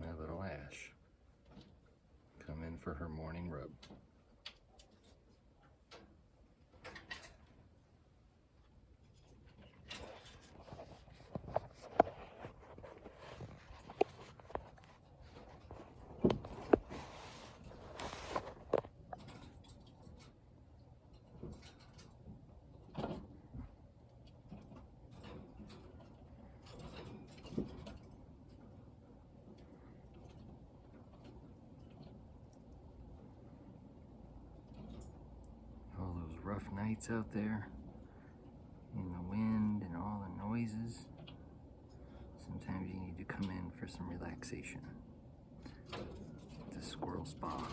my little Ash come in for her morning rub. All those rough nights out there in the wind and all the noises. Sometimes you need to come in for some relaxation. The Squirrel Spa.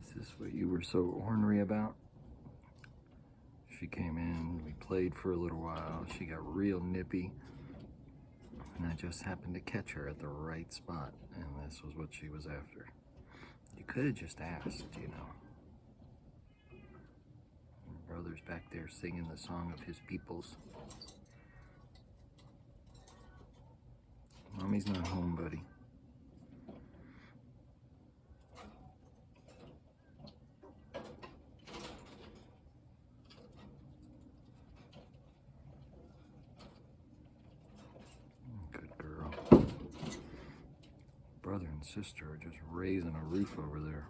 Is this what you were so ornery about? She came in, we played for a little while, she got real nippy, and I just happened to catch her at the right spot, and this was what she was after. You could have just asked, you know. My brother's back there singing the song of his peoples. Mommy's not home, buddy. Good girl. Brother and sister are just raising a roof over there.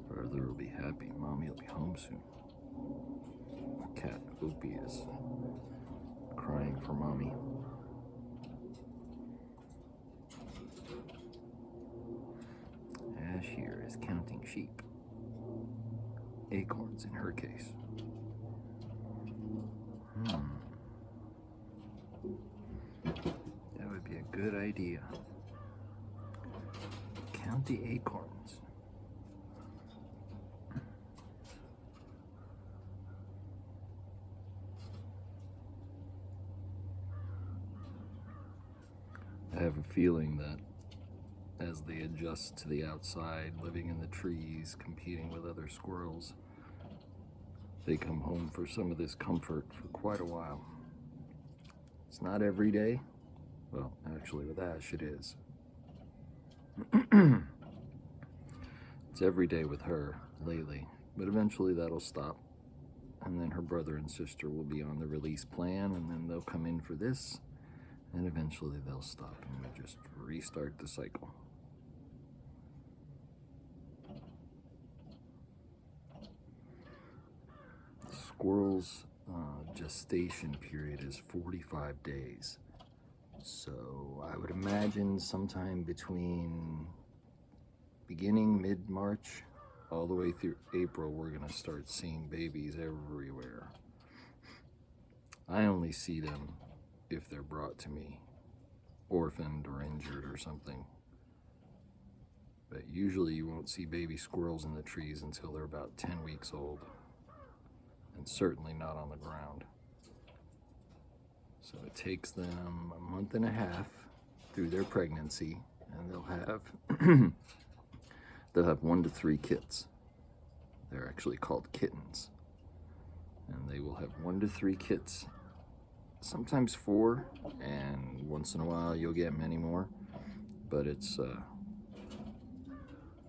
Brother will be happy. Mommy will be home soon. My cat Opie is crying for mommy. Ash here is counting sheep. Acorns in her case. That would be a good idea. Count the acorns. I have a feeling that as they adjust to the outside, living in the trees, competing with other squirrels, they come home for some of this comfort for quite a while. It's not every day. Well, actually with Ash it is. It's every day with her lately, but eventually that'll stop. And then her brother and sister will be on the release plan, and then they'll come in for this, and eventually they'll stop, and we just restart the cycle. The squirrel's gestation period is 45 days. So I would imagine sometime between beginning mid-March all the way through April, we're gonna start seeing babies everywhere. I only see them if they're brought to me orphaned or injured or something. But usually you won't see baby squirrels in the trees until they're about 10 weeks old, and certainly not on the ground. So it takes them a month and a half through their pregnancy, and they'll have 1 to 3 kits. They're actually called kittens. And they will have 1 to 3 kits, sometimes 4, and once in a while you'll get many more, but it's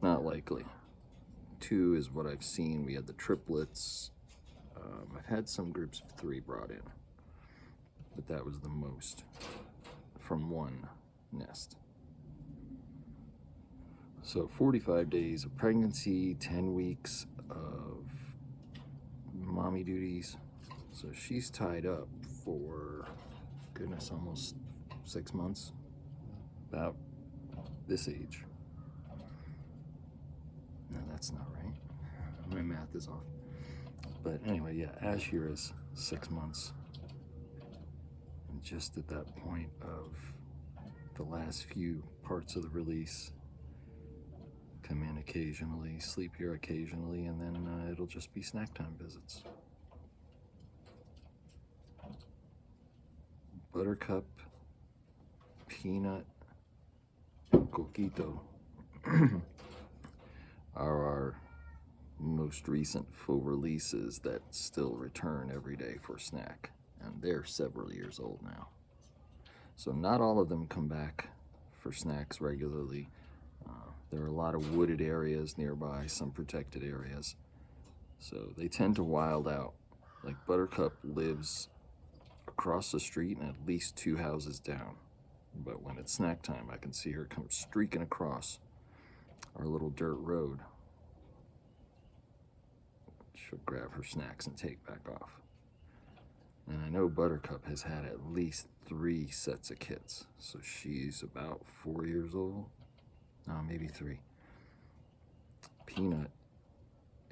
not likely. 2 is what I've seen. We had the triplets. I've had some groups of 3 brought in, but that was the most from one nest. So 45 days of pregnancy, 10 weeks of mommy duties. So she's tied up for, goodness, almost 6 months, about this age. No, that's not right. My math is off. But anyway, yeah, Ash here is 6 months. And just at that point of the last few parts of the release, come in occasionally, sleep here occasionally, and then it'll just be snack time visits. Buttercup, Peanut, Coquito are our most recent full releases that still return every day for snack, and they're several years old now. So not all of them come back for snacks regularly. There are a lot of wooded areas nearby, some protected areas, so they tend to wild out. Like Buttercup lives across the street and at least 2 houses down, but when it's snack time, I can see her come streaking across our little dirt road. She'll grab her snacks and take back off. And I know Buttercup has had at least 3 sets of kits, so she's about 4 years old. No, maybe 3. Peanut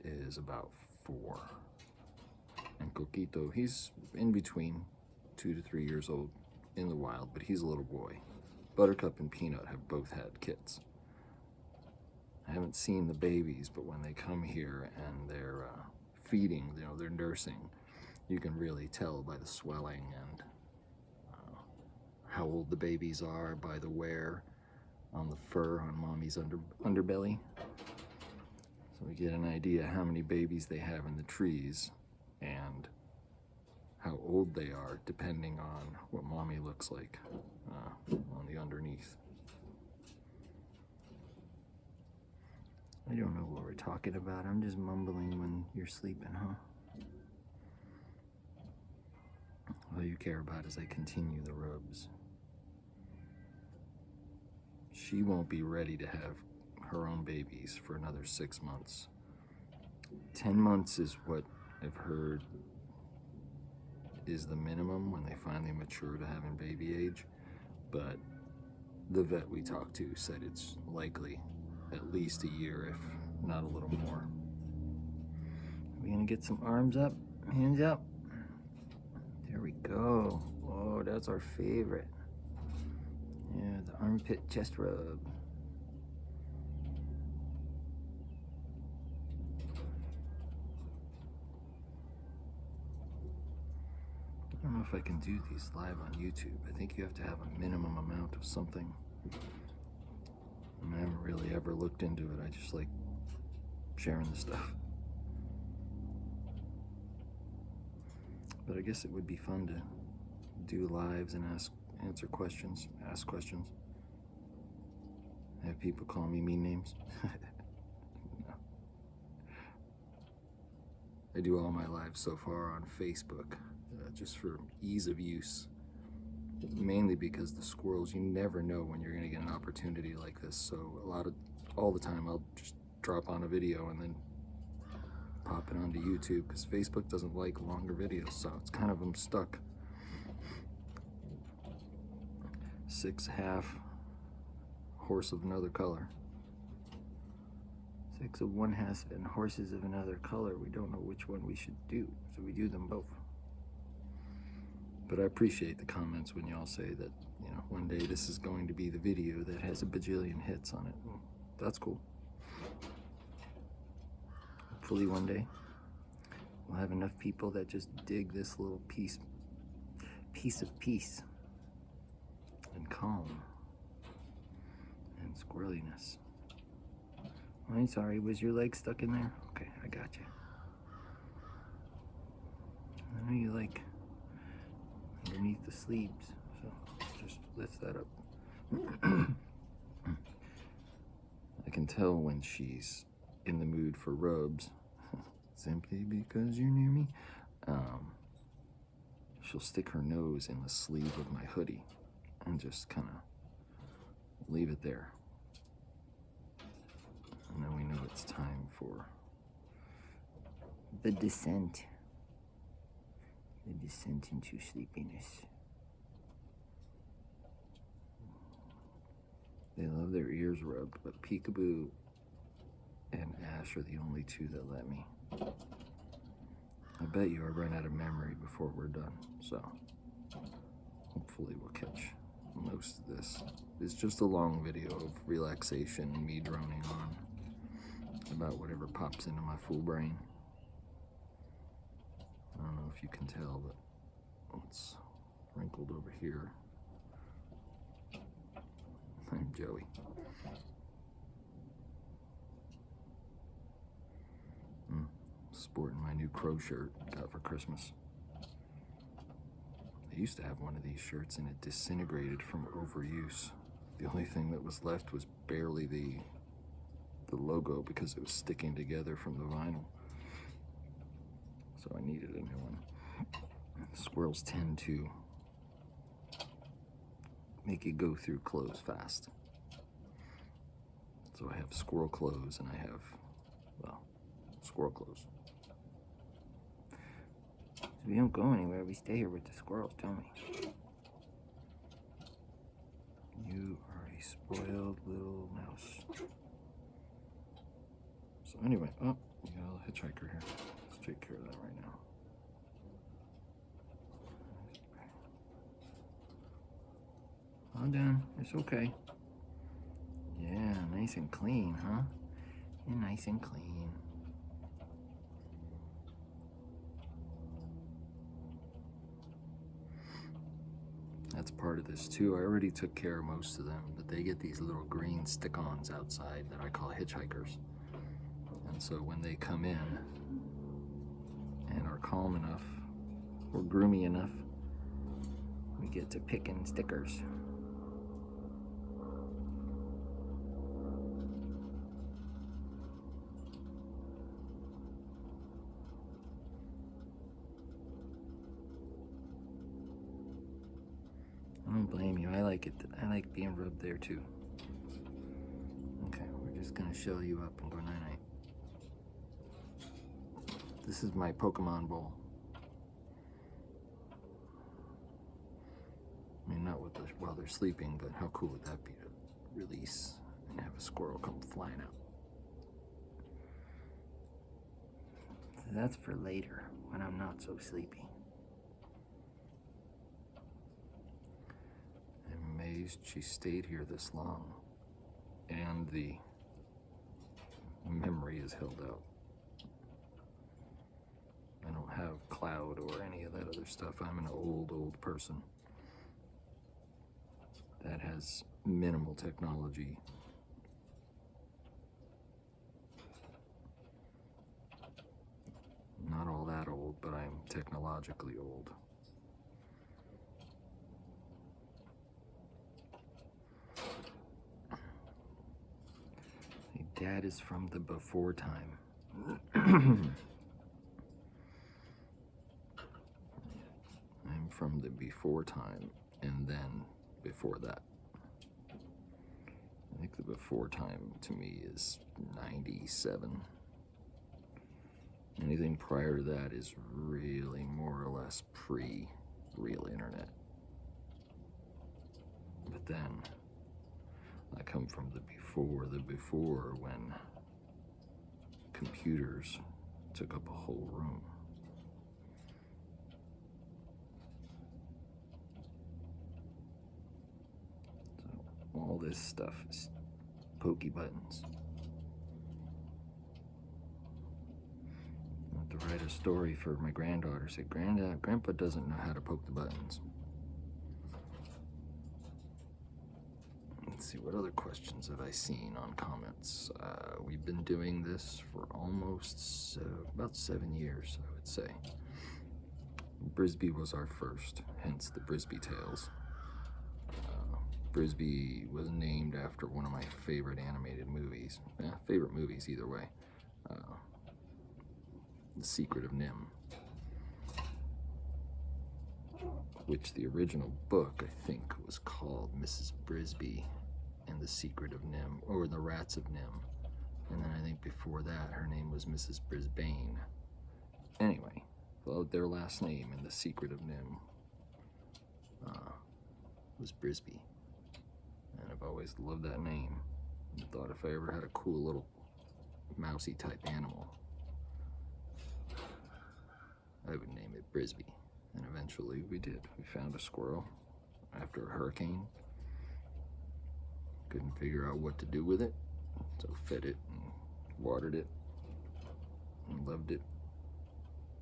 is about 4. And Coquito, he's in between 2 to 3 years old in the wild, but he's a little boy. Buttercup and Peanut have both had kits. I haven't seen the babies, but when they come here and they're feeding, you know, they're nursing, you can really tell by the swelling and how old the babies are by the wear on the fur on mommy's underbelly. So we get an idea how many babies they have in the trees and how old they are depending on what mommy looks like on the underneath. I don't know what we're talking about. I'm just mumbling when you're sleeping, huh? All you care about is I continue the rubs. She won't be ready to have her own babies for another 6 months. 10 months is what I've heard is the minimum when they finally mature to having baby age, but the vet we talked to said it's likely at least a year, if not a little more. We're gonna get some arms up, hands up. There we go. Oh, that's our favorite. Yeah, the armpit chest rub. I don't know if I can do these live on YouTube. I think you have to have a minimum amount of something. And I haven't really ever looked into it. I just like sharing the stuff. But I guess it would be fun to do lives and answer questions, ask questions. Have people call me mean names. No. I do all my lives so far on Facebook, just for ease of use. Mainly because the squirrels, you never know when you're gonna get an opportunity like this. So all the time I'll just drop on a video and then pop it onto YouTube, because Facebook doesn't like longer videos, so it's kind of, I'm stuck. 6.5 horse of another color. 6 of one half and horses of another color. We don't know which one we should do, so we do them both. But I appreciate the comments when y'all say that, you know, one day this is going to be the video that has a bajillion hits on it. Well, that's cool. Hopefully one day we'll have enough people that just dig this little piece of peace and calm and squirreliness. Oh, I'm sorry, was your leg stuck in there? Okay, I got you. I know you like underneath the sleeves, so just lift that up. I can tell when she's in the mood for rubs, simply because you're near me. She'll stick her nose in the sleeve of my hoodie and just kind of leave it there. it's time for the descent. The descent into sleepiness. They love their ears rubbed, but Peekaboo and Ash are the only two that let me. I bet you I run out of memory before we're done, so hopefully we'll catch most of this. It's just a long video of relaxation and me droning on about whatever pops into my full brain. I don't know if you can tell, but it's wrinkled over here. I'm Joey. Sporting my new Crow shirt got for Christmas. I used to have one of these shirts and it disintegrated from overuse. The only thing that was left was barely the logo because it was sticking together from the vinyl. So I needed a new one. Squirrels tend to make it go through clothes fast. So I have squirrel clothes and I have, well, squirrel clothes. We don't go anywhere, we stay here with the squirrels, don't we? You are a spoiled little mouse. So anyway, oh, we got a little hitchhiker here. Let's take care of that right now. Calm down, it's okay. Yeah, nice and clean, huh? You're nice and clean. That's part of this too. I already took care of most of them, but they get these little green stick-ons outside that I call hitchhikers. And so when they come in and are calm enough or groomy enough, we get to picking stickers. I don't blame you. I like it. I like being rubbed there too. Okay, we're just gonna show you up and go night-night. This is my Pokemon bowl. I mean, not with the, while they're sleeping, but how cool would that be to release and have a squirrel come flying out? So that's for later, when I'm not so sleepy. I'm amazed she stayed here this long, and the memory is held out. I don't have cloud or any of that other stuff. I'm an old person that has minimal technology. Not all that old, but I'm technologically old. My dad is from the before time. I'm from the before time, and then before that. I think the before time to me is 97. Anything prior to that is really more or less pre-real internet. But then I come from the before when computers took up a whole room. So all this stuff is pokey buttons. I have to write a story for my granddaughter. Say, Grandpa doesn't know how to poke the buttons. Let's see, what other questions have I seen on comments? We've been doing this for almost about 7 years, I would say. Brisby was our first, hence the Brisby Tales. Brisby was named after one of my favorite animated movies. Favorite movies either way. The Secret of NIMH. Which the original book, I think, was called Mrs. Brisby and the Secret of NIMH, or The Rats of NIMH. And then I think before that, her name was Mrs. Brisbane. Anyway, well, their last name in The Secret of Nim was Brisby. And I've always loved that name. And thought if I ever had a cool little mousy type animal, I would name it Brisby. And eventually we did. We found a squirrel after a hurricane. Couldn't figure out what to do with it, so fed it and watered it and loved it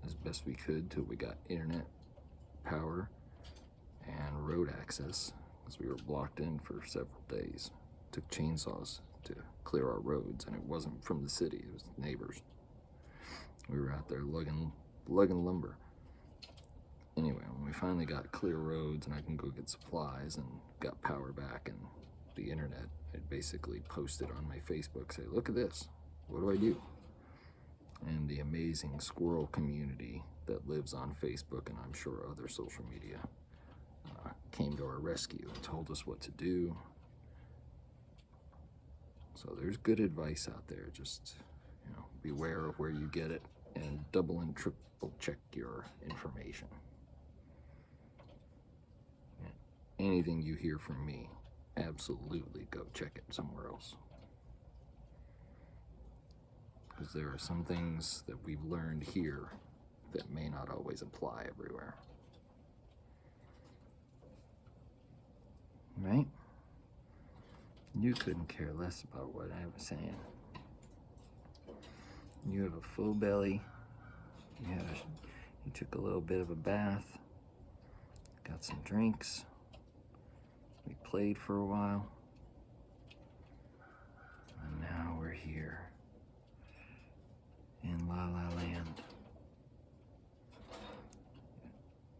as best we could till we got internet, power, and road access, because we were blocked in for several days. Took chainsaws to clear our roads, and it wasn't from the city, it was neighbors. We were out there lugging lumber. Anyway, when we finally got clear roads and I can go get supplies and got power back and the internet, I basically posted on my Facebook, say, look at this, what do I do? And the amazing squirrel community that lives on Facebook, and I'm sure other social media, came to our rescue and told us what to do. So there's good advice out there. Just, beware of where you get it and double and triple check your information. Anything you hear from me, absolutely go check it somewhere else. Because there are some things that we've learned here that may not always apply everywhere. Right? You couldn't care less about what I was saying. You have a full belly. You took a little bit of a bath. Got some drinks. We played for a while. And now we're here in La La Land.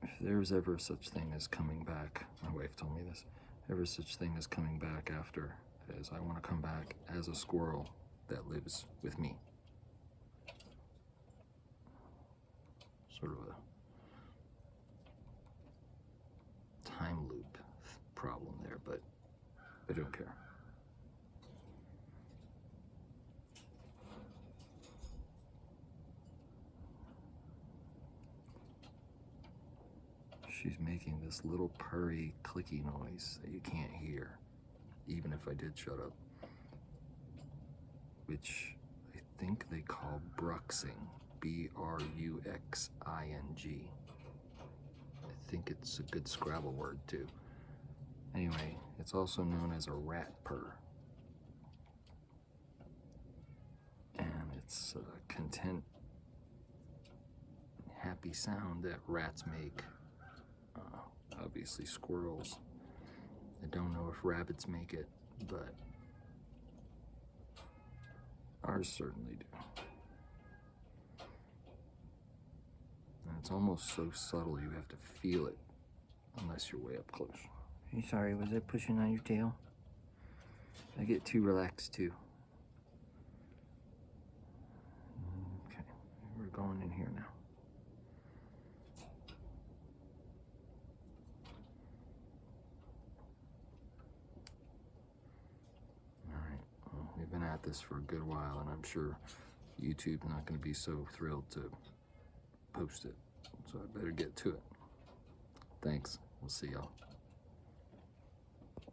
If there's ever such thing as coming back, my wife told me this, ever such thing as coming back after, as I want to come back as a squirrel that lives with me. Sort of a time loop problem there, but I don't care. She's making this little purry, clicky noise that you can't hear, even if I did shut up, which I think they call bruxing, B-R-U-X-I-N-G. I think it's a good Scrabble word, too. Anyway, it's also known as a rat purr. And it's a content, happy sound that rats make. Obviously squirrels. I don't know if rabbits make it, but ours certainly do. And it's almost so subtle you have to feel it unless you're way up close. Are you sorry, was I pushing on your tail? I get too relaxed too. Okay, we're going in here now. We've been at this for a good while, and I'm sure YouTube's not going to be so thrilled to post it, so I better get to it. Thanks. We'll see y'all.